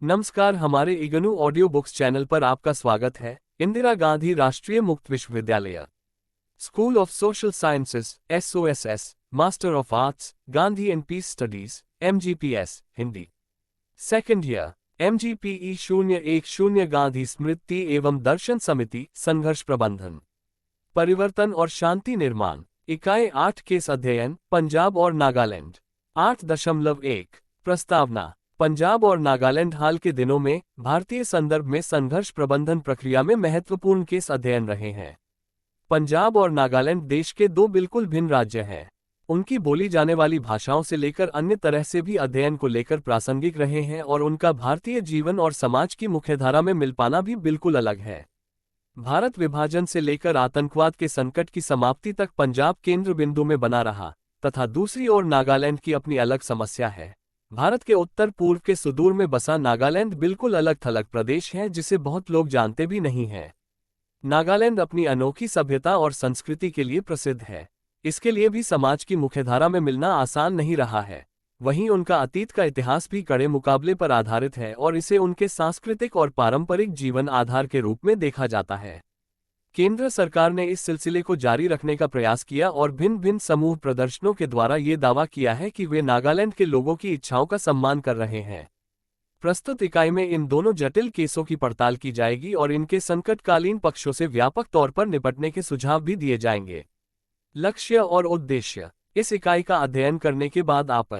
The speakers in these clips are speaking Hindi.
नमस्कार, हमारे इग्नू ऑडियो बुक्स चैनल पर आपका स्वागत है। इंदिरा गांधी राष्ट्रीय मुक्त विश्वविद्यालय, school of social sciences SOSS, master of arts, Gandhi and peace studies MGPS, Hindi, second year, MGPE 010 Gandhi स्मृति एवं दर्शन समिति, संघर्ष प्रबंधन, परिवर्तन और शांति निर्माण, इकाई 8 केस अध्ययन, पंजाब और नागालैंड। 8.1 प्रस्तावना। पंजाब और नागालैंड हाल के दिनों में भारतीय संदर्भ में संघर्ष प्रबंधन प्रक्रिया में महत्वपूर्ण केस अध्ययन रहे हैं। पंजाब और नागालैंड देश के दो बिल्कुल भिन्न राज्य हैं। उनकी बोली जाने वाली भाषाओं से लेकर अन्य तरह से भी अध्ययन को लेकर प्रासंगिक रहे हैं और उनका भारतीय जीवन और समाज की मुख्यधारा में मिल पाना भी बिल्कुल अलग है। भारत विभाजन से लेकर आतंकवाद के संकट की समाप्ति तक पंजाब केंद्र बिंदु में बना रहा तथा दूसरी ओर नागालैंड की अपनी अलग समस्या है। भारत के उत्तर पूर्व के सुदूर में बसा नागालैंड बिल्कुल अलग थलग प्रदेश है जिसे बहुत लोग जानते भी नहीं हैं। नागालैंड अपनी अनोखी सभ्यता और संस्कृति के लिए प्रसिद्ध है। इसके लिए भी समाज की मुख्यधारा में मिलना आसान नहीं रहा है। वहीं उनका अतीत का इतिहास भी कड़े मुकाबले पर आधारित है और इसे उनके सांस्कृतिक और पारंपरिक जीवन आधार के रूप में देखा जाता है। केंद्र सरकार ने इस सिलसिले को जारी रखने का प्रयास किया और भिन्न भिन्न समूह प्रदर्शनों के द्वारा ये दावा किया है कि वे नागालैंड के लोगों की इच्छाओं का सम्मान कर रहे हैं। प्रस्तुत इकाई में इन दोनों जटिल केसों की पड़ताल की जाएगी और इनके संकटकालीन पक्षों से व्यापक तौर पर निपटने के सुझाव भी दिए जाएंगे। लक्ष्य और उद्देश्य। इस इकाई का अध्ययन करने के बाद आप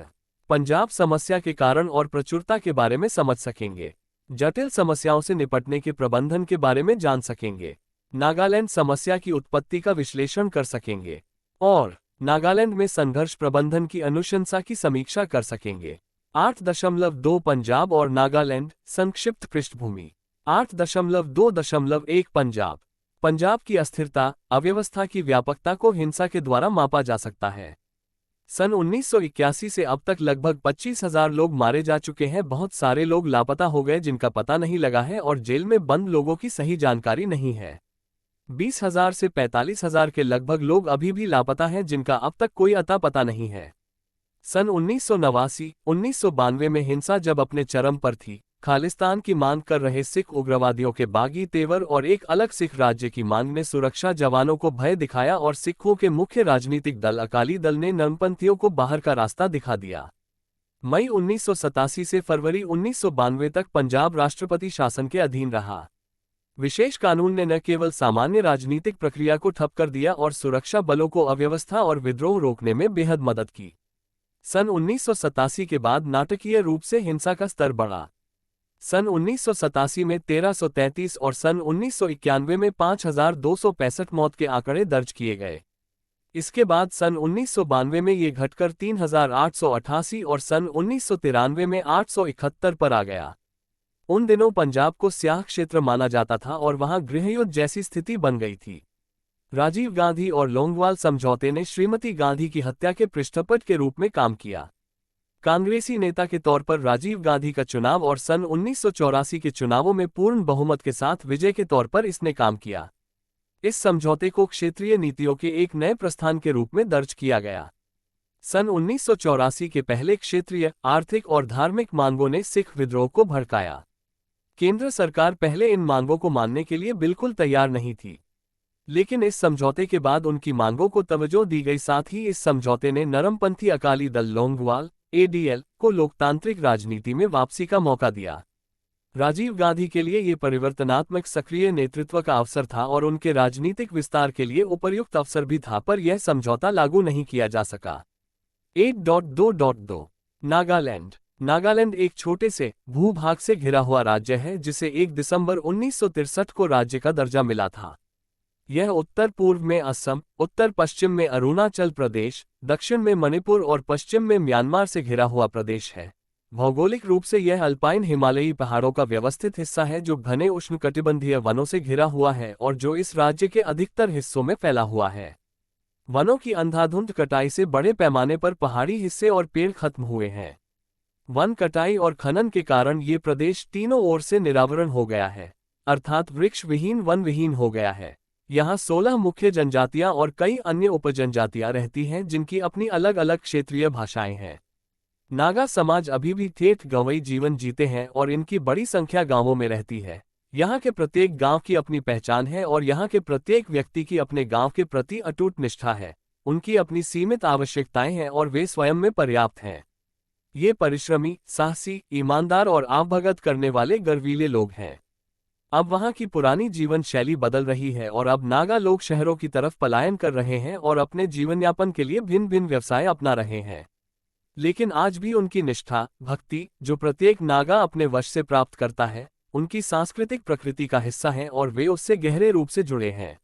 पंजाब समस्या के कारण और प्रचुरता के बारे में समझ सकेंगे, जटिल समस्याओं से निपटने के प्रबंधन के बारे में जान सकेंगे, नागालैंड समस्या की उत्पत्ति का विश्लेषण कर सकेंगे और नागालैंड में संघर्ष प्रबंधन की अनुशंसा की समीक्षा कर सकेंगे। 8.2 पंजाब और नागालैंड, संक्षिप्त पृष्ठभूमि। 8.2.1 पंजाब। पंजाब की अस्थिरता, अव्यवस्था की व्यापकता को हिंसा के द्वारा मापा जा सकता है। सन 1981 से अब तक लगभग 25,000 लोग मारे जा चुके हैं। बहुत सारे लोग लापता हो गए जिनका पता नहीं लगा है और जेल में बंद लोगों की सही जानकारी नहीं है। 20,000 से 45,000 के लगभग लोग अभी भी लापता हैं जिनका अब तक कोई अता पता नहीं है। सन 1989-1992 में हिंसा जब अपने चरम पर थी, खालिस्तान की मांग कर रहे सिख उग्रवादियों के बागी तेवर और एक अलग सिख राज्य की मांग ने सुरक्षा जवानों को भय दिखाया और सिखों के मुख्य राजनीतिक दल अकाली दल ने नरमपंथियों को बाहर का रास्ता दिखा दिया। मई 1987 से फरवरी 1992 तक पंजाब राष्ट्रपति शासन के अधीन रहा। विशेष कानून ने न केवल सामान्य राजनीतिक प्रक्रिया को ठप कर दिया और सुरक्षा बलों को अव्यवस्था और विद्रोह रोकने में बेहद मदद की। सन 1987 के बाद नाटकीय रूप से हिंसा का स्तर बढ़ा। सन 1987 में 1333 और सन 1991 में 5,265 मौत के आंकड़े दर्ज किए गए। इसके बाद सन 1992 में ये घटकर 3,888 और सन 1993 में 871 पर आ गया। उन दिनों पंजाब को स्याह क्षेत्र माना जाता था और वहां गृहयुद्ध जैसी स्थिति बन गई थी। राजीव गांधी और लोंगोवाल समझौते ने श्रीमती गांधी की हत्या के पृष्ठपट के रूप में काम किया। कांग्रेसी नेता के तौर पर राजीव गांधी का चुनाव और सन 1984 के चुनावों में पूर्ण बहुमत के साथ विजय के तौर पर इसने काम किया। इस समझौते को क्षेत्रीय नीतियों के एक नए प्रस्थान के रूप में दर्ज किया गया। सन 1984 के पहले क्षेत्रीय, आर्थिक और धार्मिक मांगों ने सिख विद्रोह को भड़काया। केंद्र सरकार पहले इन मांगों को मानने के लिए बिल्कुल तैयार नहीं थी, लेकिन इस समझौते के बाद उनकी मांगों को तवज्जो दी गई। साथ ही इस समझौते ने नरमपंथी अकाली दल लोंगोवाल ADL को लोकतांत्रिक राजनीति में वापसी का मौका दिया। राजीव गांधी के लिए ये परिवर्तनात्मक सक्रिय नेतृत्व का अवसर था और उनके राजनीतिक विस्तार के लिए उपयुक्त अवसर भी था, पर यह समझौता लागू नहीं किया जा सका। 8.2.2 नागालैंड। नागालैंड एक छोटे से भूभाग से घिरा हुआ राज्य है जिसे 1 दिसंबर 1963 को राज्य का दर्जा मिला था। यह उत्तर पूर्व में असम, उत्तर पश्चिम में अरुणाचल प्रदेश, दक्षिण में मणिपुर और पश्चिम में म्यांमार से घिरा हुआ प्रदेश है। भौगोलिक रूप से यह अल्पाइन हिमालयी पहाड़ों का व्यवस्थित हिस्सा है जो घने उष्णकटिबंधीय वनों से घिरा हुआ है और जो इस राज्य के अधिकतर हिस्सों में फैला हुआ है। वनों की अंधाधुंध कटाई से बड़े पैमाने पर पहाड़ी हिस्से और पेड़ खत्म हुए हैं। वन कटाई और खनन के कारण ये प्रदेश तीनों ओर से निरावरण हो गया है, अर्थात वृक्ष विहीन वन विहीन हो गया है। यहाँ 16 मुख्य जनजातियां और कई अन्य उपजनजातियां रहती हैं जिनकी अपनी अलग अलग क्षेत्रीय भाषाएं हैं। नागा समाज अभी भी ठेठ गंवई जीवन जीते हैं और इनकी बड़ी संख्या गांवों में रहती है। यहाँ के प्रत्येक गांव की अपनी पहचान है और यहाँ के प्रत्येक व्यक्ति की अपने गांव के प्रति अटूट निष्ठा है। उनकी अपनी सीमित आवश्यकताएं हैं और वे स्वयं में पर्याप्त हैं। ये परिश्रमी, साहसी, ईमानदार और आवभगत करने वाले गर्वीले लोग हैं। अब वहाँ की पुरानी जीवन शैली बदल रही है और अब नागा लोग शहरों की तरफ पलायन कर रहे हैं और अपने जीवनयापन के लिए भिन्न भिन्न व्यवसाय अपना रहे हैं। लेकिन आज भी उनकी निष्ठा, भक्ति, जो प्रत्येक नागा अपने वश से प्राप्त करता है, उनकी सांस्कृतिक प्रकृति का हिस्सा है और वे उससे गहरे रूप से जुड़े हैं।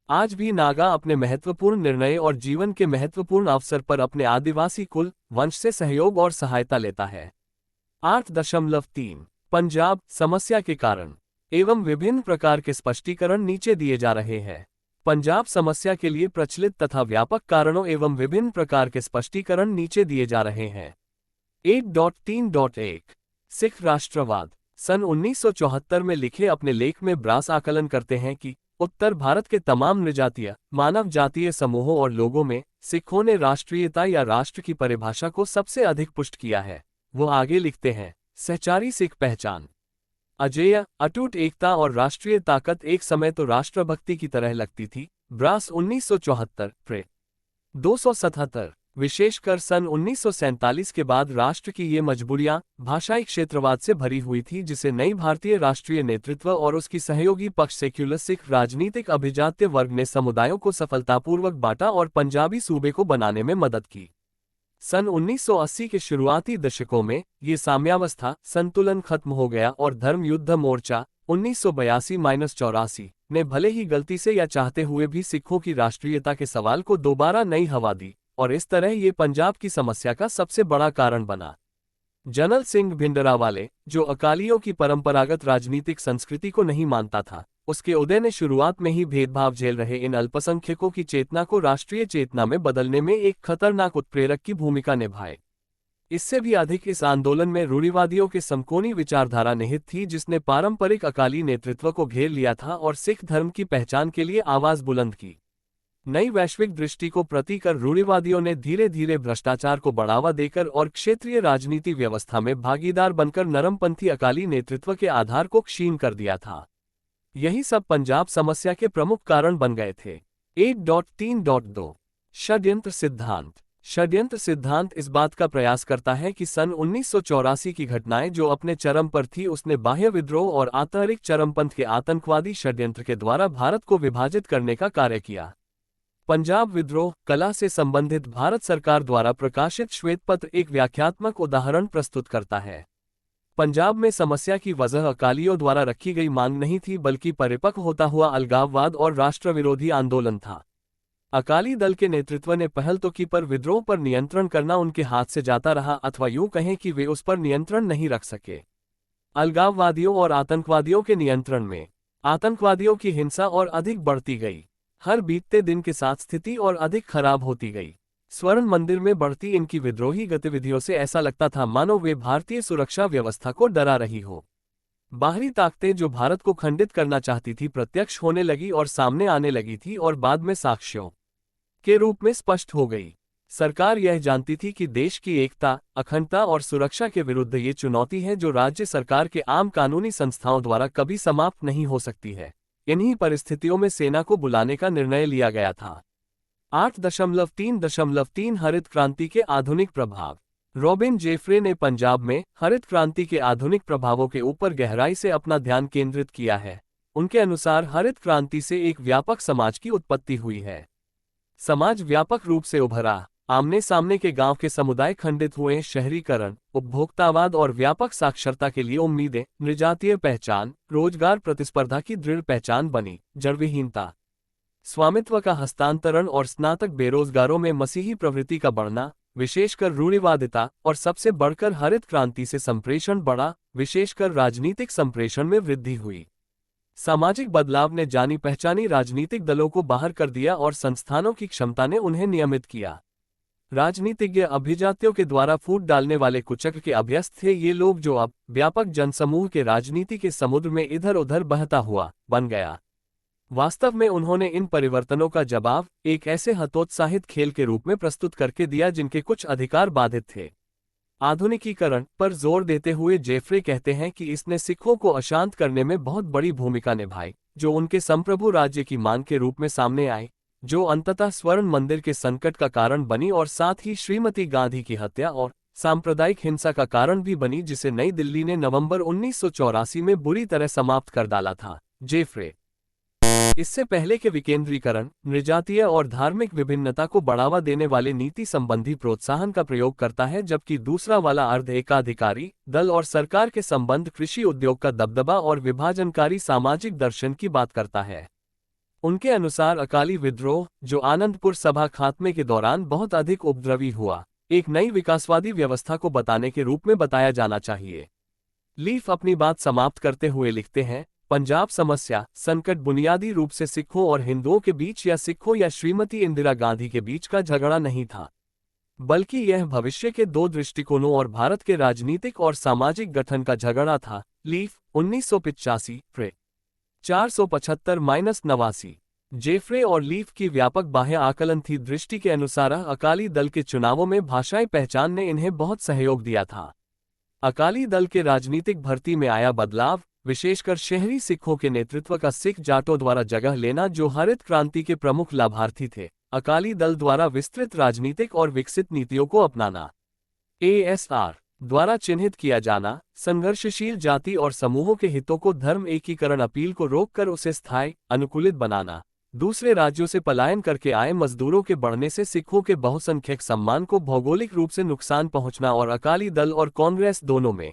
आज भी नागा अपने महत्वपूर्ण निर्णय और जीवन के महत्वपूर्ण अवसर पर अपने आदिवासी कुल, वंश से सहयोग और सहायता लेता है। 8.3 पंजाब समस्या के कारण एवं विभिन्न प्रकार के स्पष्टीकरण नीचे दिए जा रहे हैं। पंजाब समस्या के लिए प्रचलित तथा व्यापक कारणों एवं विभिन्न प्रकार के स्पष्टीकरण नीचे दिए जा रहे हैं। 8.3.1 सिख राष्ट्रवाद सन 1974 में लिखे अपने लेख में ब्रास आकलन करते हैं कि उत्तर भारत के तमाम नृजातीय, मानव जातीय समूहों और लोगों में सिखों ने राष्ट्रीयता या राष्ट्र की परिभाषा को सबसे अधिक पुष्ट किया है। वो आगे लिखते हैं, सहचारी सिख पहचान, अजेय, अटूट एकता और राष्ट्रीय ताकत एक समय तो राष्ट्रभक्ति की तरह लगती थी। ब्रास 1974 प्रे 277 विशेषकर सन 1947 के बाद राष्ट्र की ये मजबूरियां भाषाई क्षेत्रवाद से भरी हुई थी, जिसे नई भारतीय राष्ट्रीय नेतृत्व और उसकी सहयोगी पक्ष सेक्युलर सिख राजनीतिक अभिजात्य वर्ग ने समुदायों को सफलतापूर्वक बांटा और पंजाबी सूबे को बनाने में मदद की। सन 1980 के शुरुआती दशकों में ये साम्यावस्था संतुलन खत्म हो गया और धर्म युद्ध मोर्चा 1982-84 ने भले ही गलती से या चाहते हुए भी सिखों की राष्ट्रीयता के सवाल को दोबारा नई हवा दी और इस तरह ये पंजाब की समस्या का सबसे बड़ा कारण बना। जनरल सिंह भिंडरावाले, जो अकालियों की परंपरागत राजनीतिक संस्कृति को नहीं मानता था, उसके उदय ने शुरुआत में ही भेदभाव झेल रहे इन अल्पसंख्यकों की चेतना को राष्ट्रीय चेतना में बदलने में एक खतरनाक उत्प्रेरक की भूमिका निभाई। इससे भी अधिक इस आंदोलन में रूढ़िवादियों के समकोणी विचारधारा निहित थी, जिसने पारंपरिक अकाली नेतृत्व को घेर लिया था और सिख धर्म की पहचान के लिए आवाज बुलंद की। नई वैश्विक दृष्टि को प्रति कर रूढ़िवादियों ने धीरे धीरे भ्रष्टाचार को बढ़ावा देकर और क्षेत्रीय राजनीति व्यवस्था में भागीदार बनकर नरमपंथी अकाली नेतृत्व के आधार को क्षीण कर दिया था। यही सब पंजाब समस्या के प्रमुख कारण बन गए थे। 8.3.2 षड्यंत्र सिद्धांत। षड्यंत्र सिद्धांत इस बात का प्रयास करता है कि सन 1984 की घटनाएं जो अपने चरम पर थी, उसने बाह्य विद्रोह और आंतरिक चरमपंथ के आतंकवादी षड्यंत्र के द्वारा भारत को विभाजित करने का कार्य किया। पंजाब विद्रोह कला से संबंधित भारत सरकार द्वारा प्रकाशित श्वेतपत्र एक व्याख्यात्मक उदाहरण प्रस्तुत करता है। पंजाब में समस्या की वजह अकालियों द्वारा रखी गई मांग नहीं थी, बल्कि परिपक्व होता हुआ अलगाववाद और राष्ट्र विरोधी आंदोलन था। अकाली दल के नेतृत्व ने पहल तो की, पर विद्रोह पर नियंत्रण करना उनके हाथ से जाता रहा, अथवा यूं कहें कि वे उस पर नियंत्रण नहीं रख सके। अलगाववादियों और आतंकवादियों के नियंत्रण में आतंकवादियों की हिंसा और अधिक बढ़ती गई। हर बीतते दिन के साथ स्थिति और अधिक खराब होती गई। स्वर्ण मंदिर में बढ़ती इनकी विद्रोही गतिविधियों से ऐसा लगता था मानो वे भारतीय सुरक्षा व्यवस्था को डरा रही हो। बाहरी ताकतें जो भारत को खंडित करना चाहती थी प्रत्यक्ष होने लगी और सामने आने लगी थी और बाद में साक्ष्यों के रूप में स्पष्ट हो गई। सरकार यह जानती थी कि देश की एकता, अखंडता और सुरक्षा के विरुद्ध ये चुनौती है जो राज्य सरकार के आम कानूनी संस्थाओं द्वारा कभी समाप्त नहीं हो सकती है। इन्हीं परिस्थितियों में सेना को बुलाने का निर्णय लिया गया था। 8.3.3 हरित क्रांति के आधुनिक प्रभाव। रॉबिन जेफरे ने पंजाब में हरित क्रांति के आधुनिक प्रभावों के ऊपर गहराई से अपना ध्यान केंद्रित किया है। उनके अनुसार हरित क्रांति से एक व्यापक समाज की उत्पत्ति हुई है। समाज व्यापक रूप से उभरा, आमने सामने के गांव के समुदाय खंडित हुए, शहरीकरण, उपभोक्तावाद और व्यापक साक्षरता के लिए उम्मीदें, नृजातीय पहचान, रोजगार प्रतिस्पर्धा की दृढ़ पहचान बनी, जड़विहीनता, स्वामित्व का हस्तांतरण और स्नातक बेरोजगारों में मसीही प्रवृत्ति का बढ़ना, विशेषकर रूढ़िवादिता, और सबसे बढ़कर हरित क्रांति से संप्रेषण बढ़ा, विशेषकर राजनीतिक संप्रेषण में वृद्धि हुई। सामाजिक बदलाव ने जानी पहचानी राजनीतिक दलों को बाहर कर दिया और संस्थानों की क्षमता ने उन्हें नियमित किया। राजनीतिज्ञ अभिजातियों के द्वारा फूट डालने वाले कुचक्र के अभ्यस्त थे ये लोग, जो अब व्यापक जनसमूह के राजनीति के समुद्र में इधर उधर बहता हुआ बन गया। वास्तव में उन्होंने इन परिवर्तनों का जवाब एक ऐसे हतोत्साहित खेल के रूप में प्रस्तुत करके दिया जिनके कुछ अधिकार बाधित थे। आधुनिकीकरण पर जोर देते हुए जेफ्रे कहते हैं कि इसने सिखों को अशांत करने में बहुत बड़ी भूमिका निभाई, जो उनके संप्रभु राज्य की मांग के रूप में सामने आई, जो अंततः स्वर्ण मंदिर के संकट का कारण बनी और साथ ही श्रीमती गांधी की हत्या और सांप्रदायिक हिंसा का कारण भी बनी, जिसे नई दिल्ली ने नवंबर 1984 में बुरी तरह समाप्त कर डाला था। जेफ्रे इससे पहले के विकेंद्रीकरण, नृजातीय और धार्मिक विभिन्नता को बढ़ावा देने वाले नीति संबंधी प्रोत्साहन का प्रयोग करता है, जबकि दूसरा वाला अर्ध एकाधिकारी दल और सरकार के संबंध, कृषि उद्योग का दबदबा और विभाजनकारी सामाजिक दर्शन की बात करता है। उनके अनुसार अकाली विद्रोह, जो आनंदपुर सभा खात्मे के दौरान बहुत अधिक उपद्रवी हुआ, एक नई विकासवादी व्यवस्था को बताने के रूप में बताया जाना चाहिए। लीफ अपनी बात समाप्त करते हुए लिखते हैं, पंजाब समस्या संकट बुनियादी रूप से सिखों और हिंदुओं के बीच या सिखों या श्रीमती इंदिरा गांधी के बीच का झगड़ा नहीं था, बल्कि यह भविष्य के दो दृष्टिकोणों और भारत के राजनीतिक और सामाजिक गठन का झगड़ा था। Leaf 1985 pray 475-89। जेफ्रे और लीफ की व्यापक बाह्य आकलन थी दृष्टि के अनुसार अकाली दल के चुनावों में भाषाई पहचान ने इन्हें बहुत सहयोग दिया था। अकाली दल के राजनीतिक भर्ती में आया बदलाव, विशेषकर शहरी सिखों के नेतृत्व का सिख जाटों द्वारा जगह लेना, जो हरित क्रांति के प्रमुख लाभार्थी थे, अकाली दल द्वारा विस्तृत राजनीतिक और विकसित नीतियों को अपनाना, ASR द्वारा चिन्हित किया जाना, संघर्षशील जाति और समूहों के हितों को धर्म एकीकरण अपील को रोककर उसे स्थायी अनुकूलित बनाना, दूसरे राज्यों से पलायन करके आए मजदूरों के बढ़ने से सिखों के बहुसंख्यक सम्मान को भौगोलिक रूप से नुकसान पहुंचना और अकाली दल और कांग्रेस दोनों में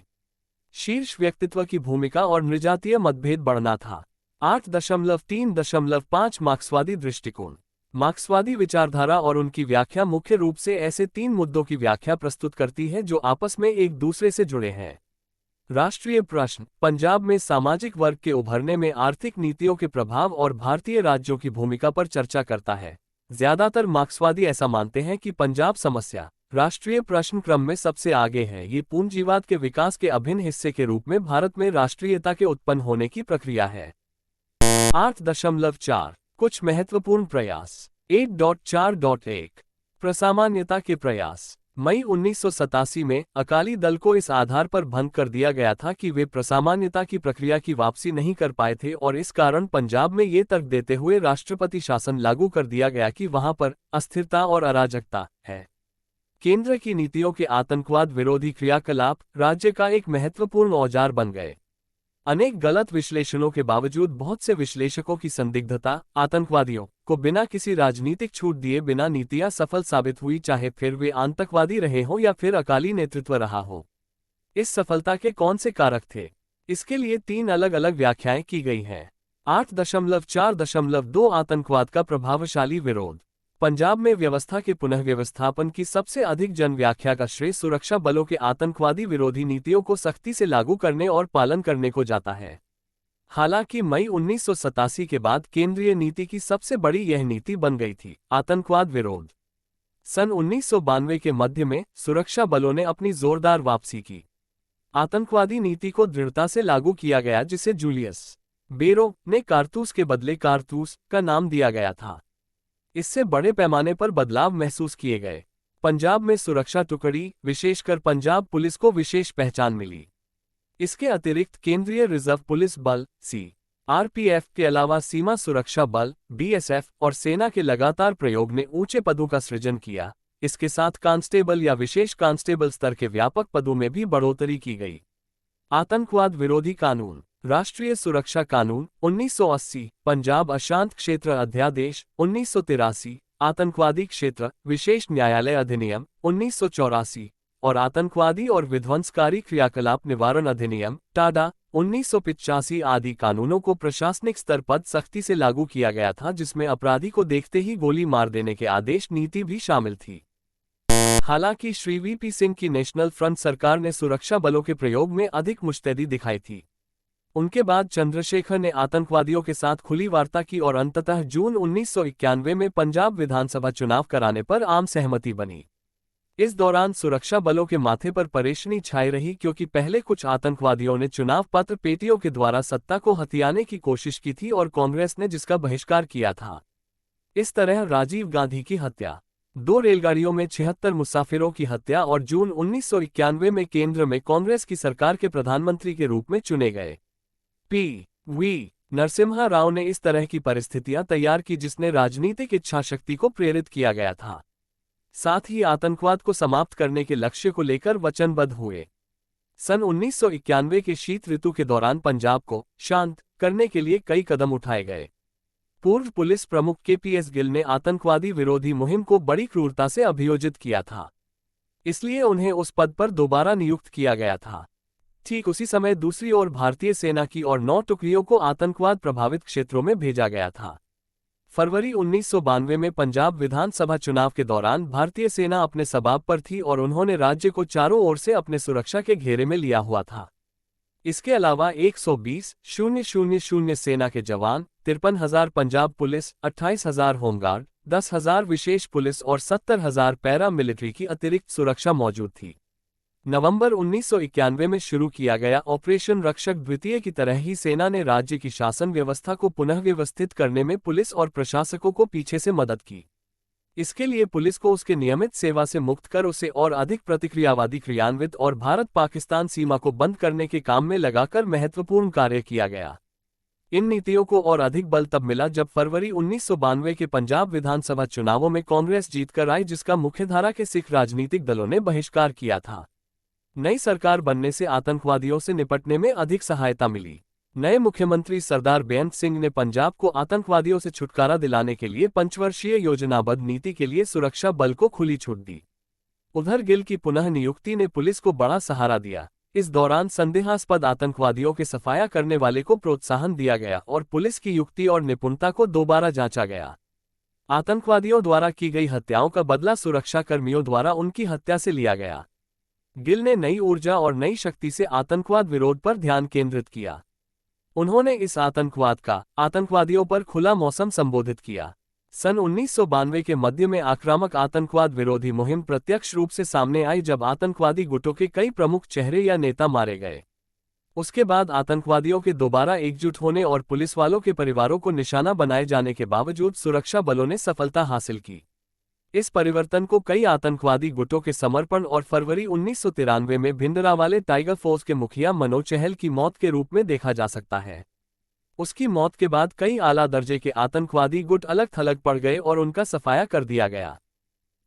शीर्ष व्यक्तित्व की भूमिका और नृजातीय मतभेद बढ़ना था। 8.3.5 मार्क्सवादी दृष्टिकोण। मार्क्सवादी विचारधारा और उनकी व्याख्या मुख्य रूप से ऐसे 3 मुद्दों की व्याख्या प्रस्तुत करती है जो आपस में एक दूसरे से जुड़े हैं। राष्ट्रीय प्रश्न, पंजाब में सामाजिक वर्ग के उभरने में आर्थिक नीतियों के प्रभाव और भारतीय राज्यों की भूमिका पर चर्चा करता है। ज्यादातर मार्क्सवादी ऐसा मानते हैं कि पंजाब समस्या राष्ट्रीय प्रश्न क्रम में सबसे आगे है। ये पूंजीवाद के विकास के अभिन्न हिस्से के रूप में भारत में राष्ट्रीयता के उत्पन्न होने की प्रक्रिया है। 8.4 कुछ महत्वपूर्ण प्रयास। 8.4.1 प्रसामान्यता के प्रयास। मई 1987 में अकाली दल को इस आधार पर भंग कर दिया गया था कि वे प्रसामान्यता की प्रक्रिया की वापसी नहीं कर पाए थे और इस कारण पंजाब में ये तर्क देते हुए राष्ट्रपति शासन लागू कर दिया गया कि वहां पर अस्थिरता और अराजकता है। केंद्र की नीतियों के आतंकवाद विरोधी क्रियाकलाप राज्य का एक महत्वपूर्ण औजार बन गए। अनेक गलत विश्लेषणों के बावजूद बहुत से विश्लेषकों की संदिग्धता आतंकवादियों को बिना किसी राजनीतिक छूट दिए बिना नीतियां सफल साबित हुई, चाहे फिर वे आतंकवादी रहे हों या फिर अकाली नेतृत्व रहा हो। इस सफलता के कौन से कारक थे? इसके लिए 3 अलग अलग व्याख्याएं की गई हैं। 8.4.2 आतंकवाद का प्रभावशाली विरोध। पंजाब में व्यवस्था के पुनर्व्यवस्थापन की सबसे अधिक जन व्याख्या का श्रेय सुरक्षा बलों के आतंकवादी विरोधी नीतियों को सख्ती से लागू करने और पालन करने को जाता है। हालांकि मई 1987 के बाद केंद्रीय नीति की सबसे बड़ी यह नीति बन गई थी, आतंकवाद विरोध। सन 1992 के मध्य में सुरक्षा बलों ने अपनी जोरदार वापसी की। आतंकवादी नीति को दृढ़ता से लागू किया गया, जिसे जूलियस बेरो ने कारतूस के बदले कारतूस का नाम दिया गया था। इससे बड़े पैमाने पर बदलाव महसूस किए गए। पंजाब में सुरक्षा टुकड़ी, विशेषकर पंजाब पुलिस को विशेष पहचान मिली। इसके अतिरिक्त केंद्रीय रिजर्व पुलिस बल CRPF के अलावा सीमा सुरक्षा बल BSF और सेना के लगातार प्रयोग ने ऊंचे पदों का सृजन किया। इसके साथ कांस्टेबल या विशेष कांस्टेबल स्तर के व्यापक पदों में भी बढ़ोतरी की गई। आतंकवाद विरोधी कानून। राष्ट्रीय सुरक्षा कानून 1980, पंजाब अशांत क्षेत्र अध्यादेश 1983, आतंकवादी क्षेत्र विशेष न्यायालय अधिनियम 1984 और आतंकवादी और विध्वंसकारी क्रियाकलाप निवारण अधिनियम टाडा 1985 आदि कानूनों को प्रशासनिक स्तर पर सख्ती से लागू किया गया था, जिसमें अपराधी को देखते ही गोली मार देने के आदेश नीति भी शामिल थी। हालांकि श्री VP सिंह की नेशनल फ्रंट सरकार ने सुरक्षा बलों के प्रयोग में अधिक मुस्तैदी दिखाई थी। उनके बाद चंद्रशेखर ने आतंकवादियों के साथ खुली वार्ता की और अंततः जून 1991 में पंजाब विधानसभा चुनाव कराने पर आम सहमति बनी। इस दौरान सुरक्षा बलों के माथे पर परेशानी छाई रही, क्योंकि पहले कुछ आतंकवादियों ने चुनाव पत्र पेटियों के द्वारा सत्ता को हथियाने की कोशिश की थी और कांग्रेस ने जिसका बहिष्कार किया था। इस तरह राजीव गांधी की हत्या 2 रेलगाड़ियों में 76 मुसाफिरों की हत्या और जून 1991 में केंद्र में कांग्रेस की सरकार के प्रधानमंत्री के रूप में चुने गए। पी.वी. नरसिम्हा राव ने इस तरह की परिस्थितियां तैयार की जिसने राजनीतिक इच्छाशक्ति को प्रेरित किया गया था। साथ ही आतंकवाद को समाप्त करने के लक्ष्य को लेकर वचनबद्ध हुए। सन 1991 के शीत ऋतु के दौरान पंजाब को शांत करने के लिए कई कदम उठाए गए। पूर्व पुलिस प्रमुख के.पी.एस. गिल ने आतंकवादी विरोधी मुहिम को बड़ी क्रूरता से अभियोजित किया था, इसलिए उन्हें उस पद पर दोबारा नियुक्त किया गया था। ठीक उसी समय दूसरी ओर भारतीय सेना की और 9 टुकड़ियों को आतंकवाद प्रभावित क्षेत्रों में भेजा गया था। फरवरी 1992 में पंजाब विधानसभा चुनाव के दौरान भारतीय सेना अपने सबाब पर थी और उन्होंने राज्य को चारों ओर से अपने सुरक्षा के घेरे में लिया हुआ था। इसके अलावा 120,000 सेना के जवान, 53,000 पंजाब पुलिस, 28,000 होमगार्ड, 10,000 विशेष पुलिस और 70,000 पैरा मिलिट्री की अतिरिक्त सुरक्षा मौजूद थी। नवंबर 1991 में शुरू किया गया ऑपरेशन रक्षक द्वितीय की तरह ही सेना ने राज्य की शासन व्यवस्था को पुनः व्यवस्थित करने में पुलिस और प्रशासकों को पीछे से मदद की। इसके लिए पुलिस को उसके नियमित सेवा से मुक्त कर उसे और अधिक प्रतिक्रियावादी क्रियान्वित और भारत-पाकिस्तान सीमा को बंद करने के काम में लगाकर महत्वपूर्ण कार्य किया गया। इन नीतियों को और अधिक बल तब मिला जब फरवरी 1992 के पंजाब विधानसभा चुनावों में कांग्रेस जीतकर आई, जिसका मुख्यधारा के सिख राजनीतिक दलों ने बहिष्कार किया था। नई सरकार बनने से आतंकवादियों से निपटने में अधिक सहायता मिली। नए मुख्यमंत्री सरदार बेअंत सिंह ने पंजाब को आतंकवादियों से छुटकारा दिलाने के लिए पंचवर्षीय योजनाबद्ध नीति के लिए सुरक्षा बल को खुली छूट दी। उधर गिल की पुनः नियुक्ति ने पुलिस को बड़ा सहारा दिया। इस दौरान संदेहास्पद आतंकवादियों के सफाया करने वाले को प्रोत्साहन दिया गया और पुलिस की युक्ति और निपुणता को दोबारा जांचा गया। आतंकवादियों द्वारा की गई हत्याओं का बदला सुरक्षा कर्मियों द्वारा उनकी हत्या से लिया गया। गिल ने नई ऊर्जा और नई शक्ति से आतंकवाद विरोध पर ध्यान केंद्रित किया। उन्होंने इस आतंकवाद का आतंकवादियों पर खुला मौसम संबोधित किया। सन 1992 के मध्य में आक्रामक आतंकवाद विरोधी मुहिम प्रत्यक्ष रूप से सामने आई जब आतंकवादी गुटों के कई प्रमुख चेहरे या नेता मारे गए। उसके बाद आतंकवादियों के दोबारा एकजुट होने और पुलिस वालों के परिवारों को निशाना बनाए जाने के बावजूद सुरक्षा बलों ने सफलता हासिल की। इस परिवर्तन को कई आतंकवादी गुटों के समर्पण और फरवरी 1993 में भिंडरावाले टाइगर फोर्स के मुखिया मनोज चहल की मौत के रूप में देखा जा सकता है। उसकी मौत के बाद कई आला दर्जे के आतंकवादी गुट अलग थलग पड़ गए और उनका सफाया कर दिया गया।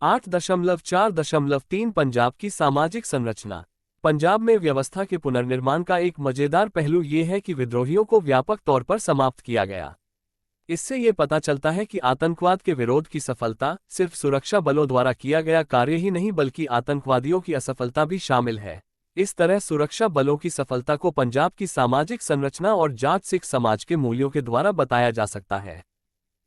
8.4.3 पंजाब की सामाजिक संरचना। पंजाब में व्यवस्था के पुनर्निर्माण का एक मजेदार पहलू ये है कि विद्रोहियों को व्यापक तौर पर समाप्त किया गया। इससे ये पता चलता है कि आतंकवाद के विरोध की सफलता सिर्फ सुरक्षा बलों द्वारा किया गया कार्य ही नहीं बल्कि आतंकवादियों की असफलता भी शामिल है। इस तरह सुरक्षा बलों की सफलता को पंजाब की सामाजिक संरचना और जाट सिख समाज के मूल्यों के द्वारा बताया जा सकता है।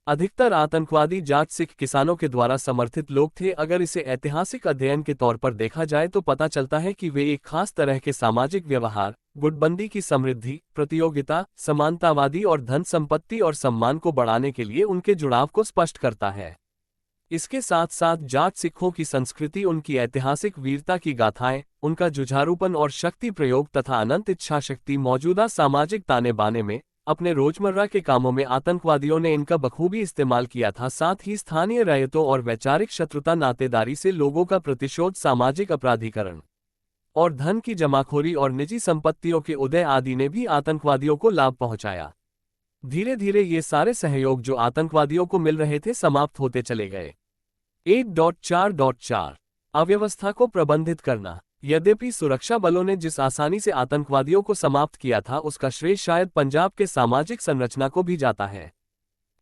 अधिकतर आतंकवादी जाट सिख किसानों के द्वारा समर्थित लोग थे। अगर इसे ऐतिहासिक अध्ययन के तौर पर देखा जाए तो पता चलता है कि वे एक खास तरह के सामाजिक व्यवहार, गुटबंदी की समृद्धि, प्रतियोगिता, समानतावादी और धन संपत्ति और सम्मान को बढ़ाने के लिए उनके जुड़ाव को स्पष्ट करता है। इसके साथ साथ जाट सिखों की संस्कृति, उनकी ऐतिहासिक वीरता की गाथाएं, उनका जुझारूपन और शक्ति प्रयोग तथा अनंत इच्छाशक्ति मौजूदा सामाजिक ताने बाने में अपने रोजमर्रा के कामों में आतंकवादियों ने इनका बखूबी इस्तेमाल किया था। साथ ही स्थानीय रैयतों और वैचारिक शत्रुता, नातेदारी से लोगों का प्रतिशोध, सामाजिक अपराधीकरण और धन की जमाखोरी और निजी संपत्तियों के उदय आदि ने भी आतंकवादियों को लाभ पहुंचाया। धीरे धीरे ये सारे सहयोग जो आतंकवादियों को मिल रहे थे समाप्त होते चले गए। 8.4.4 अव्यवस्था को प्रबंधित करना। यद्यपि सुरक्षा बलों ने जिस आसानी से आतंकवादियों को समाप्त किया था उसका श्रेय शायद पंजाब के सामाजिक संरचना को भी जाता है।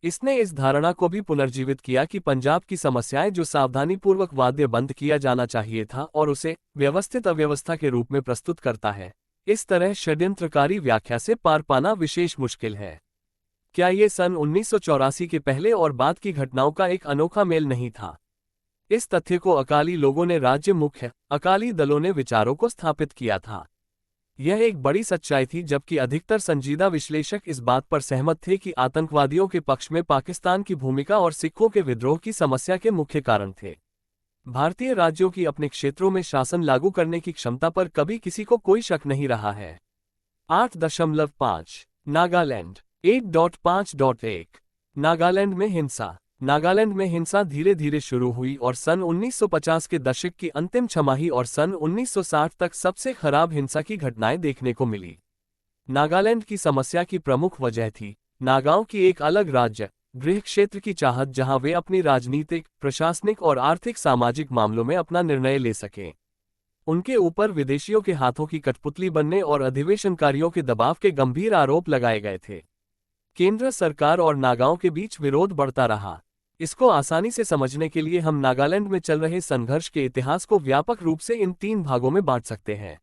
इसने इस धारणा को भी पुनर्जीवित किया कि पंजाब की समस्याएं जो सावधानीपूर्वक वाद्य बंद किया जाना चाहिए था और उसे व्यवस्थित अव्यवस्था के रूप में प्रस्तुत करता है। इस तरह षड्यंत्रकारी व्याख्या से पार पाना विशेष मुश्किल है। क्या ये सन 1984 के पहले और बाद की घटनाओं का एक अनोखा मेल नहीं था? इस तथ्य को अकाली लोगों ने राज्य मुख्य अकाली दलों ने विचारों को स्थापित किया था। यह एक बड़ी सच्चाई थी, जबकि अधिकतर संजीदा विश्लेषक इस बात पर सहमत थे कि आतंकवादियों के पक्ष में पाकिस्तान की भूमिका और सिखों के विद्रोह की समस्या के मुख्य कारण थे। भारतीय राज्यों की अपने क्षेत्रों में शासन लागू करने की क्षमता पर कभी किसी को कोई शक नहीं रहा है। 8.5 नागालैंड। 8.5.1 नागालैंड में हिंसा। नागालैंड में हिंसा धीरे धीरे शुरू हुई और सन 1950 के दशक की अंतिम छमाही और सन 1960 तक सबसे खराब हिंसा की घटनाएं देखने को मिली। नागालैंड की समस्या की प्रमुख वजह थी नागाओं की एक अलग राज्य गृह क्षेत्र की चाहत, जहां वे अपनी राजनीतिक, प्रशासनिक और आर्थिक सामाजिक मामलों में अपना निर्णय ले सकें। उनके ऊपर विदेशियों के हाथों की कठपुतली बनने और अधिवेशनकारियों के दबाव के गंभीर आरोप लगाए गए थे। केंद्र सरकार और नागाओं के बीच विरोध बढ़ता रहा। इसको आसानी से समझने के लिए हम नागालैंड में चल रहे संघर्ष के इतिहास को व्यापक रूप से इन 3 भागों में बांट सकते हैं।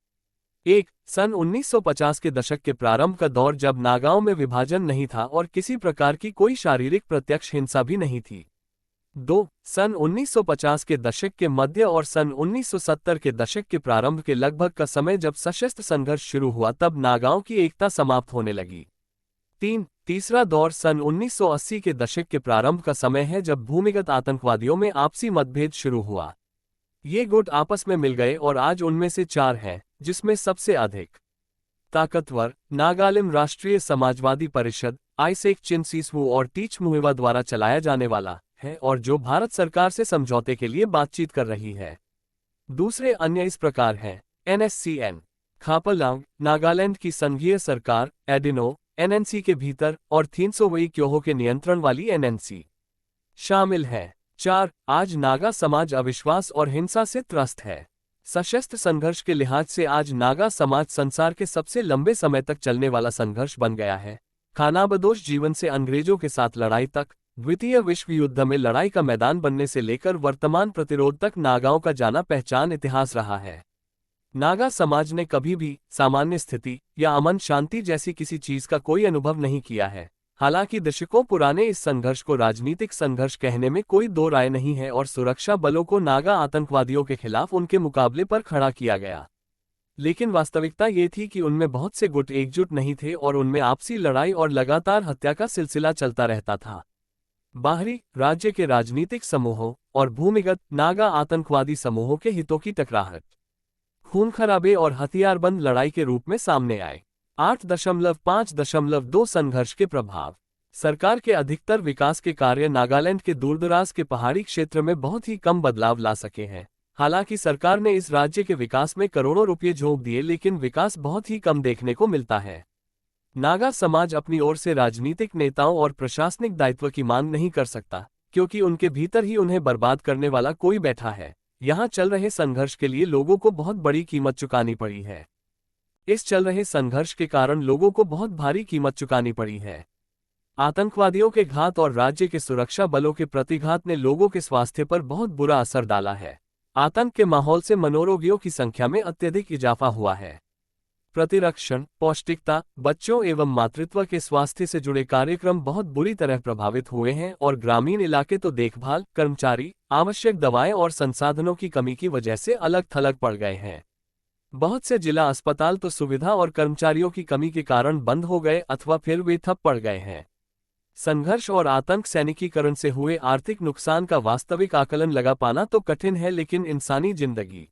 1. सन 1950 के दशक के प्रारंभ का दौर, जब नागाओं में विभाजन नहीं था और किसी प्रकार की कोई शारीरिक प्रत्यक्ष हिंसा भी नहीं थी। 2. सन 1950 के दशक के मध्य और सन 1970 के दशक के प्रारंभ के लगभग का समय, जब सशस्त्र संघर्ष शुरू हुआ, तब नागाओं की एकता समाप्त होने लगी। 3. तीसरा दौर सन 1980 के दशक के प्रारंभ का समय है, जब भूमिगत आतंकवादियों में आपसी मतभेद शुरू हुआ। ये गुट आपस में मिल गए और आज उनमें से 4 हैं, जिसमें सबसे अधिक ताकतवर नागालिम राष्ट्रीय समाजवादी परिषद आइसेक चिनसीसवू और टीच मुहिवा द्वारा चलाया जाने वाला है, और जो भारत सरकार से समझौते के लिए बातचीत कर रही है। दूसरे अन्य इस प्रकार हैं: NSCN खापलांग नागालैंड की संघीय सरकार, एडिनो NNC के भीतर, और थिनसोवई क्योहो के नियंत्रण वाली NNC शामिल है। 4. आज नागा समाज अविश्वास और हिंसा से त्रस्त है। सशस्त्र संघर्ष के लिहाज से आज नागा समाज संसार के सबसे लंबे समय तक चलने वाला संघर्ष बन गया है। खानाबदोश जीवन से अंग्रेजों के साथ लड़ाई तक, द्वितीय विश्व युद्ध में लड़ाई का मैदान बनने से लेकर वर्तमान प्रतिरोध तक नागाओं का जाना पहचान इतिहास रहा है। नागा समाज ने कभी भी सामान्य स्थिति या अमन शांति जैसी किसी चीज का कोई अनुभव नहीं किया है। हालांकि दशकों पुराने इस संघर्ष को राजनीतिक संघर्ष कहने में कोई दो राय नहीं है, और सुरक्षा बलों को नागा आतंकवादियों के खिलाफ उनके मुकाबले पर खड़ा किया गया। लेकिन वास्तविकता ये थी कि उनमें बहुत से गुट एकजुट नहीं थे और उनमें आपसी लड़ाई और लगातार हत्या का सिलसिला चलता रहता था। बाहरी राज्य के राजनीतिक समूहों और भूमिगत नागा आतंकवादी समूहों के हितों की टकराहट खून खराबे और हथियारबंद लड़ाई के रूप में सामने आए। 8.5.2 संघर्ष के प्रभाव। सरकार के अधिकतर विकास के कार्य नागालैंड के दूरदराज के पहाड़ी क्षेत्र में बहुत ही कम बदलाव ला सके हैं। हालांकि सरकार ने इस राज्य के विकास में करोड़ों रुपये झोंक दिए, लेकिन विकास बहुत ही कम देखने को मिलता है। नागा समाज अपनी ओर से राजनीतिक नेताओं और प्रशासनिक दायित्व की मांग नहीं कर सकता, क्योंकि उनके भीतर ही उन्हें बर्बाद करने वाला कोई बैठा है। यहाँ चल रहे संघर्ष के लिए लोगों को बहुत बड़ी कीमत चुकानी पड़ी है। इस चल रहे संघर्ष के कारण लोगों को बहुत भारी कीमत चुकानी पड़ी है। आतंकवादियों के घात और राज्य के सुरक्षा बलों के प्रतिघात ने लोगों के स्वास्थ्य पर बहुत बुरा असर डाला है। आतंक के माहौल से मनोरोगियों की संख्या में अत्यधिक इजाफा हुआ है। प्रतिरक्षण, पौष्टिकता, बच्चों एवं मातृत्व के स्वास्थ्य से जुड़े कार्यक्रम बहुत बुरी तरह प्रभावित हुए हैं, और ग्रामीण इलाके तो देखभाल, कर्मचारी, आवश्यक दवाएं और संसाधनों की कमी की वजह से अलग थलग पड़ गए हैं। बहुत से जिला अस्पताल तो सुविधा और कर्मचारियों की कमी के कारण बंद हो गए अथवा फिर वे ठप पड़ गए हैं। संघर्ष और आतंक सैनिकीकरण से हुए आर्थिक नुकसान का वास्तविक आकलन लगा पाना तो कठिन है, लेकिन इंसानी जिंदगी,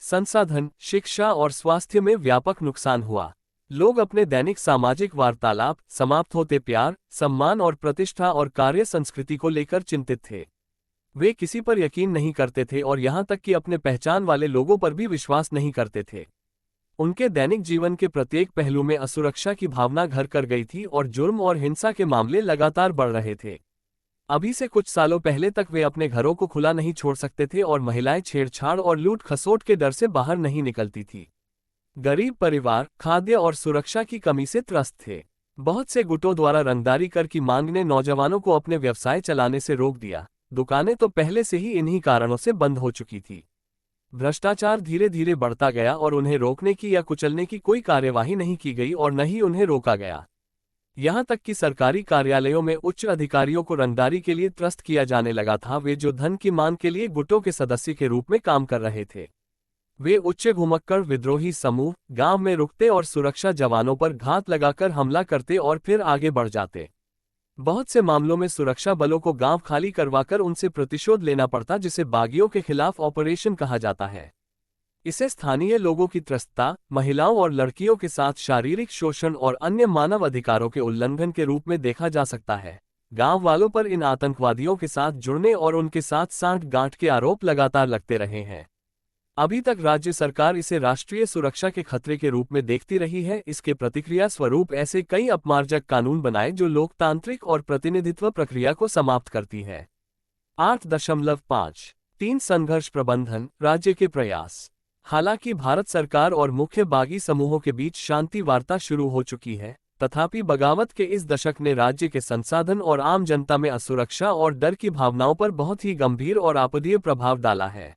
संसाधन, शिक्षा और स्वास्थ्य में व्यापक नुकसान हुआ। लोग अपने दैनिक सामाजिक वार्तालाप, समाप्त होते प्यार, सम्मान और प्रतिष्ठा और कार्य संस्कृति को लेकर चिंतित थे। वे किसी पर यकीन नहीं करते थे और यहाँ तक कि अपने पहचान वाले लोगों पर भी विश्वास नहीं करते थे। उनके दैनिक जीवन के प्रत्येक पहलू में असुरक्षा की भावना घर कर गई थी और जुर्म और हिंसा के मामले लगातार बढ़ रहे थे। अभी से कुछ सालों पहले तक वे अपने घरों को खुला नहीं छोड़ सकते थे और महिलाएं छेड़छाड़ और लूट खसोट के डर से बाहर नहीं निकलती थी। गरीब परिवार खाद्य और सुरक्षा की कमी से त्रस्त थे। बहुत से गुटों द्वारा रंगदारी कर की मांग ने नौजवानों को अपने व्यवसाय चलाने से रोक दिया। दुकानें तो पहले से ही इन्हीं कारणों से बंद हो चुकी थी। भ्रष्टाचार धीरे धीरे बढ़ता गया और उन्हें रोकने की या कुचलने की कोई कार्यवाही नहीं की गई और न ही उन्हें रोका गया। यहाँ तक कि सरकारी कार्यालयों में उच्च अधिकारियों को रंगदारी के लिए त्रस्त किया जाने लगा था, वे जो धन की मांग के लिए गुटों के सदस्य के रूप में काम कर रहे थे। वे उच्च घुमक्कड़ विद्रोही समूह गांव में रुकते और सुरक्षा जवानों पर घात लगाकर हमला करते और फिर आगे बढ़ जाते। बहुत से मामलों में सुरक्षा बलों को गांव खाली करवाकर उनसे प्रतिशोध लेना पड़ता, जिसे बागियों के खिलाफ ऑपरेशन कहा जाता है। इसे स्थानीय लोगों की त्रस्तता, महिलाओं और लड़कियों के साथ शारीरिक शोषण और अन्य मानव अधिकारों के उल्लंघन के रूप में देखा जा सकता है। गांव वालों पर इन आतंकवादियों के साथ जुड़ने और उनके साथ सांठ-गांठ के आरोप लगातार लगते रहे हैं। अभी तक राज्य सरकार इसे राष्ट्रीय सुरक्षा के खतरे के रूप में देखती रही है। इसके प्रतिक्रिया स्वरूप ऐसे कई अपमार्जक कानून बनाए जो लोकतांत्रिक और प्रतिनिधित्व प्रक्रिया को समाप्त करती है। 8.5 संघर्ष प्रबंधन, राज्य के प्रयास। हालांकि भारत सरकार और मुख्य बागी समूहों के बीच शांति वार्ता शुरू हो चुकी है, तथापि बगावत के इस दशक ने राज्य के संसाधन और आम जनता में असुरक्षा और डर की भावनाओं पर बहुत ही गंभीर और आपदीय प्रभाव डाला है।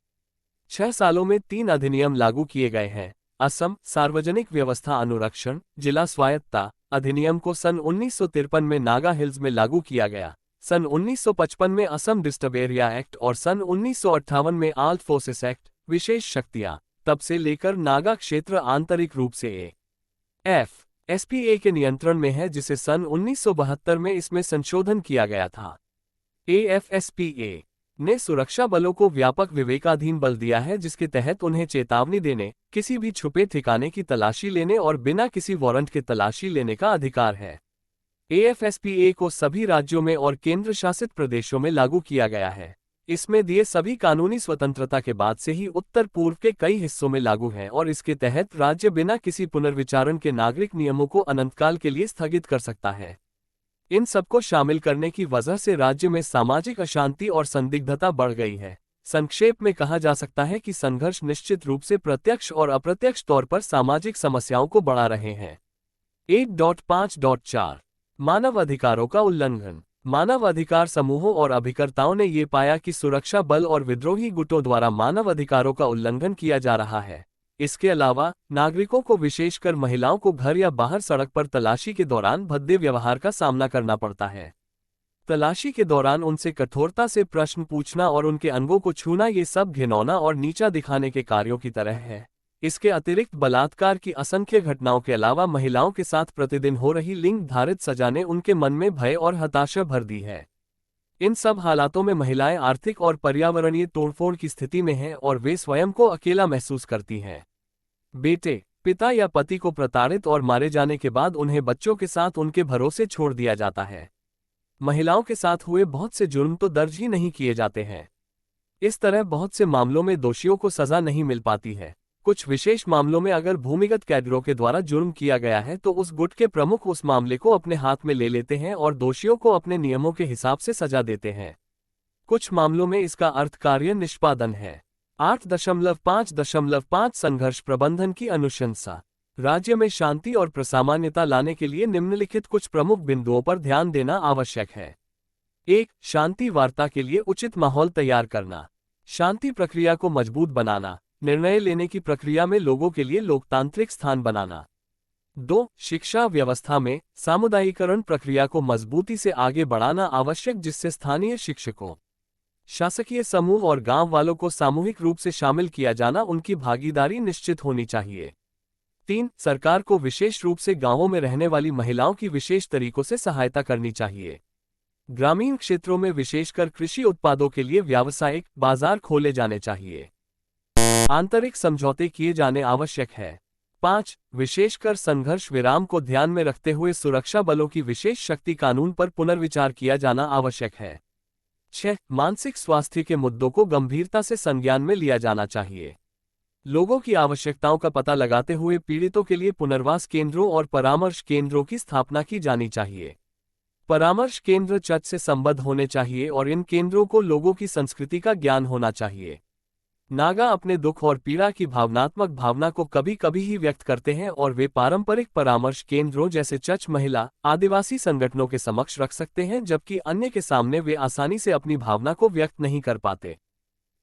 6 सालों में 3 अधिनियम लागू किए गए हैं। असम सार्वजनिक व्यवस्था अनुरक्षण जिला स्वायत्तता अधिनियम को सन 1953 में नागा हिल्स में लागू किया गया, सन 1955 में असम डिस्टर्ब एरिया एक्ट और सन 1958 में आर्म्ड फोर्सेस एक्ट, विशेष शक्तियां। तब से लेकर नागा क्षेत्र आंतरिक रूप से AFSPA के नियंत्रण में है, जिसे सन 1972 में इसमें संशोधन किया गया था। AFSPA ने सुरक्षा बलों को व्यापक विवेकाधीन बल दिया है, जिसके तहत उन्हें चेतावनी देने, किसी भी छुपे ठिकाने की तलाशी लेने और बिना किसी वारंट के तलाशी लेने का अधिकार है। AFSPA को सभी राज्यों में और केंद्र शासित प्रदेशों में लागू किया गया है। इसमें दिए सभी कानूनी स्वतंत्रता के बाद से ही उत्तर पूर्व के कई हिस्सों में लागू है और इसके तहत राज्य बिना किसी पुनर्विचारण के नागरिक नियमों को अनंतकाल के लिए स्थगित कर सकता है। इन सबको शामिल करने की वजह से राज्य में सामाजिक अशांति और संदिग्धता बढ़ गई है। संक्षेप में कहा जा सकता है कि संघर्ष निश्चित रूप से प्रत्यक्ष और अप्रत्यक्ष तौर पर सामाजिक समस्याओं को बढ़ा रहे हैं। 8.5.4 मानव अधिकारों का उल्लंघन। मानव अधिकार समूहों और अभिकर्ताओं ने ये पाया कि सुरक्षा बल और विद्रोही गुटों द्वारा मानव अधिकारों का उल्लंघन किया जा रहा है। इसके अलावा नागरिकों को, विशेषकर महिलाओं को घर या बाहर सड़क पर तलाशी के दौरान भद्दे व्यवहार का सामना करना पड़ता है। तलाशी के दौरान उनसे कठोरता से प्रश्न पूछना और उनके अंगों को छूना, ये सब घिनौना और नीचा दिखाने के कार्यों की तरह है। इसके अतिरिक्त बलात्कार की असंख्य घटनाओं के अलावा महिलाओं के साथ प्रतिदिन हो रही लिंग धारित सजा ने उनके मन में भय और हताशा भर दी है। इन सब हालातों में महिलाएं आर्थिक और पर्यावरणीय तोड़फोड़ की स्थिति में हैं और वे स्वयं को अकेला महसूस करती हैं। बेटे, पिता या पति को प्रताड़ित और मारे जाने के बाद उन्हें बच्चों के साथ उनके भरोसे छोड़ दिया जाता है। महिलाओं के साथ हुए बहुत से जुर्म तो दर्ज ही नहीं किए जाते हैं। इस तरह बहुत से मामलों में दोषियों को सजा नहीं मिल पाती है। कुछ विशेष मामलों में अगर भूमिगत कैडरों के द्वारा जुर्म किया गया है तो उस गुट के प्रमुख उस मामले को अपने हाथ में ले लेते हैं और दोषियों को अपने नियमों के हिसाब से सजा देते हैं। कुछ मामलों में इसका अर्थ कार्य निष्पादन है। 8.5 संघर्ष प्रबंधन की अनुशंसा। राज्य में शांति और प्रसामान्यता लाने के लिए निम्नलिखित कुछ प्रमुख बिंदुओं पर ध्यान देना आवश्यक है। 1. शांति वार्ता के लिए उचित माहौल तैयार करना। शांति प्रक्रिया को मजबूत बनाना। निर्णय लेने की प्रक्रिया में लोगों के लिए लोकतांत्रिक स्थान बनाना। 2. शिक्षा व्यवस्था में सामुदायिकरण प्रक्रिया को मजबूती से आगे बढ़ाना आवश्यक, जिससे स्थानीय शिक्षकों, शासकीय समूह और गांव वालों को सामूहिक रूप से शामिल किया जाना, उनकी भागीदारी निश्चित होनी चाहिए। 3. सरकार को विशेष रूप से गांवों में रहने वाली महिलाओं की विशेष तरीकों से सहायता करनी चाहिए। ग्रामीण क्षेत्रों में विशेषकर कृषि उत्पादों के लिए व्यावसायिक बाजार खोले जाने चाहिए। आंतरिक समझौते किए जाने आवश्यक है। 5. विशेषकर संघर्ष विराम को ध्यान में रखते हुए सुरक्षा बलों की विशेष शक्ति कानून पर पुनर्विचार किया जाना आवश्यक है। 6. मानसिक स्वास्थ्य के मुद्दों को गंभीरता से संज्ञान में लिया जाना चाहिए। लोगों की आवश्यकताओं का पता लगाते हुए पीड़ितों के लिए पुनर्वास केंद्रों और परामर्श केंद्रों की स्थापना की जानी चाहिए। परामर्श केंद्र चर्च से संबद्ध होने चाहिए और इन केंद्रों को लोगों की संस्कृति का ज्ञान होना चाहिए। नागा अपने दुख और पीड़ा की भावनात्मक भावना को कभी कभी ही व्यक्त करते हैं और वे पारंपरिक परामर्श केंद्रों जैसे चर्च, महिला, आदिवासी संगठनों के समक्ष रख सकते हैं, जबकि अन्य के सामने वे आसानी से अपनी भावना को व्यक्त नहीं कर पाते।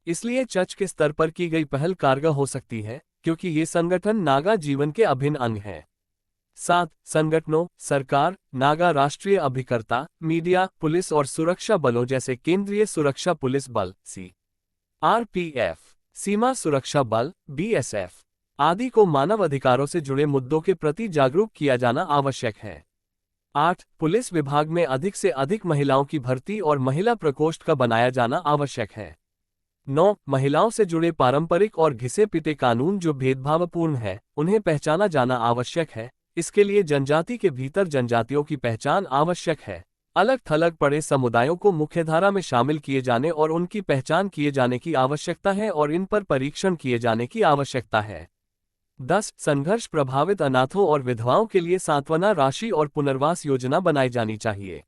इसलिए चर्च के स्तर पर की गई पहल कारगर हो सकती है, क्योंकि ये संगठन नागा जीवन के अभिन्न अंग हैं। 7. संगठनों, सरकार, नागा राष्ट्रीय अभिकर्ता, मीडिया, पुलिस और सुरक्षा बलों जैसे केंद्रीय सुरक्षा पुलिस बल CRPF, सीमा सुरक्षा बल BSF आदि को मानव अधिकारों से जुड़े मुद्दों के प्रति जागरूक किया जाना आवश्यक है। 8. पुलिस विभाग में अधिक से अधिक महिलाओं की भर्ती और महिला प्रकोष्ठ का बनाया जाना आवश्यक है। 9. महिलाओं से जुड़े पारंपरिक और घिसे पिटे कानून जो भेदभावपूर्ण है, उन्हें पहचाना जाना आवश्यक है। इसके लिए जनजाति के भीतर जनजातियों की पहचान आवश्यक है। अलग थलग पड़े समुदायों को मुख्यधारा में शामिल किए जाने और उनकी पहचान किए जाने की आवश्यकता है और इन पर परीक्षण किए जाने की आवश्यकता है। 10. संघर्ष प्रभावित अनाथों और विधवाओं के लिए सांत्वना राशि और पुनर्वास योजना बनाई जानी चाहिए।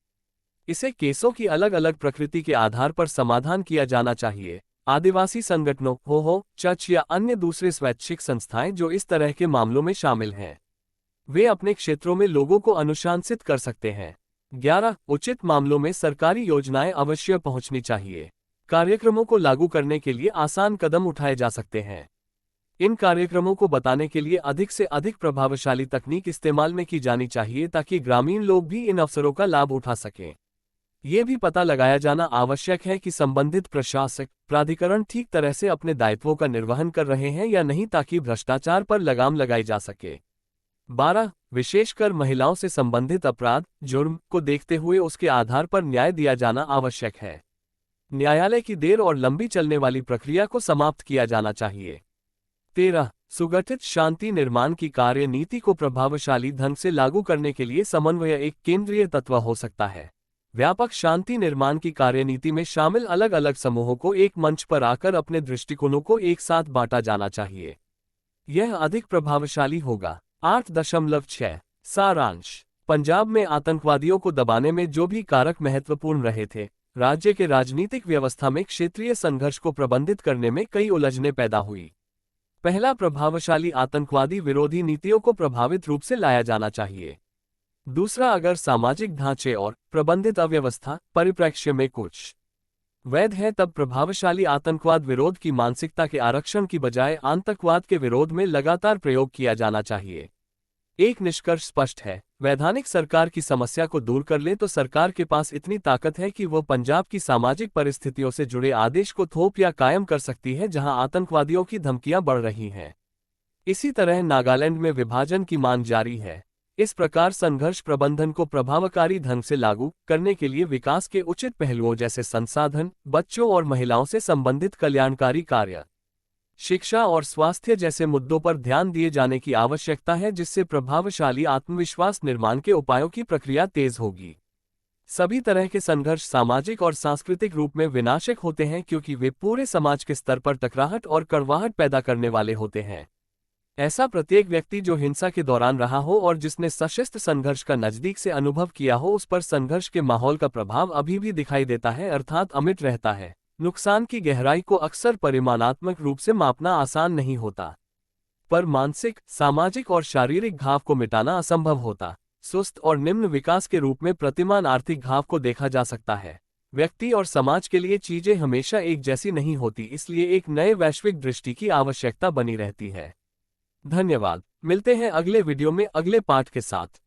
इसे केसों की अलग अलग प्रकृति के आधार पर समाधान किया जाना चाहिए। आदिवासी संगठनों हो चर्च या अन्य दूसरे स्वैच्छिक संस्थाएं जो इस तरह के मामलों में शामिल हैं, वे अपने क्षेत्रों में लोगों को अनुशासित कर सकते हैं। 11. उचित मामलों में सरकारी योजनाएं अवश्य पहुंचनी चाहिए। कार्यक्रमों को लागू करने के लिए आसान कदम उठाए जा सकते हैं। इन कार्यक्रमों को बताने के लिए अधिक से अधिक प्रभावशाली तकनीक इस्तेमाल में की जानी चाहिए ताकि ग्रामीण लोग भी इन अवसरों का लाभ उठा सकें। ये भी पता लगाया जाना आवश्यक है कि संबंधित प्रशासक प्राधिकरण ठीक तरह से अपने दायित्वों का निर्वहन कर रहे हैं या नहीं ताकि भ्रष्टाचार पर लगाम लगाई जा सके। 12. विशेषकर महिलाओं से संबंधित अपराध जुर्म को देखते हुए उसके आधार पर न्याय दिया जाना आवश्यक है। न्यायालय की देर और लंबी चलने वाली प्रक्रिया को समाप्त किया जाना चाहिए। 13. सुगठित शांति निर्माण की कार्य नीति को प्रभावशाली ढंग से लागू करने के लिए समन्वय एक केंद्रीय तत्व हो सकता है। व्यापक शांति निर्माण की कार्यनीति में शामिल अलग अलग समूहों को एक मंच पर आकर अपने दृष्टिकोणों को एक साथ बांटा जाना चाहिए। यह अधिक प्रभावशाली होगा। 8.6 सारांश। पंजाब में आतंकवादियों को दबाने में जो भी कारक महत्वपूर्ण रहे थे, राज्य के राजनीतिक व्यवस्था में क्षेत्रीय संघर्ष को प्रबंधित करने में कई उलझनें पैदा हुई। पहला, प्रभावशाली आतंकवादी विरोधी नीतियों को प्रभावित रूप से लाया जाना चाहिए। दूसरा, अगर सामाजिक ढांचे और प्रबंधित अव्यवस्था परिप्रेक्ष्य में कुछ वैध है तब प्रभावशाली आतंकवाद विरोध की मानसिकता के आरक्षण की बजाय आतंकवाद के विरोध में लगातार प्रयोग किया जाना चाहिए। एक निष्कर्ष स्पष्ट है, वैधानिक सरकार की समस्या को दूर कर ले तो सरकार के पास इतनी ताकत है कि वह पंजाब की सामाजिक परिस्थितियों से जुड़े आदेश को थोप या कायम कर सकती है जहां आतंकवादियों की धमकियां बढ़ रही हैं। इसी तरह नागालैंड में विभाजन की मांग जारी है। इस प्रकार संघर्ष प्रबंधन को प्रभावकारी ढंग से लागू करने के लिए विकास के उचित पहलुओं जैसे संसाधन, बच्चों और महिलाओं से संबंधित कल्याणकारी कार्य, शिक्षा और स्वास्थ्य जैसे मुद्दों पर ध्यान दिए जाने की आवश्यकता है जिससे प्रभावशाली आत्मविश्वास निर्माण के उपायों की प्रक्रिया तेज होगी। सभी तरह के संघर्ष सामाजिक और सांस्कृतिक रूप में विनाशक होते हैं क्योंकि वे पूरे समाज के स्तर पर टकराहट और कड़वाहट पैदा करने वाले होते हैं। ऐसा प्रत्येक व्यक्ति जो हिंसा के दौरान रहा हो और जिसने सशस्त्र संघर्ष का नजदीक से अनुभव किया हो उस पर संघर्ष के माहौल का प्रभाव अभी भी दिखाई देता है, अर्थात अमिट रहता है। नुकसान की गहराई को अक्सर परिमाणात्मक रूप से मापना आसान नहीं होता, पर मानसिक, सामाजिक और शारीरिक घाव को मिटाना असंभव होता। सुस्त और निम्न विकास के रूप में प्रतिमान आर्थिक घाव को देखा जा सकता है। व्यक्ति और समाज के लिए चीजें हमेशा एक जैसी नहीं होती, इसलिए एक नए वैश्विक दृष्टि की आवश्यकता बनी रहती है। धन्यवाद। मिलते हैं अगले वीडियो में अगले पाठ के साथ।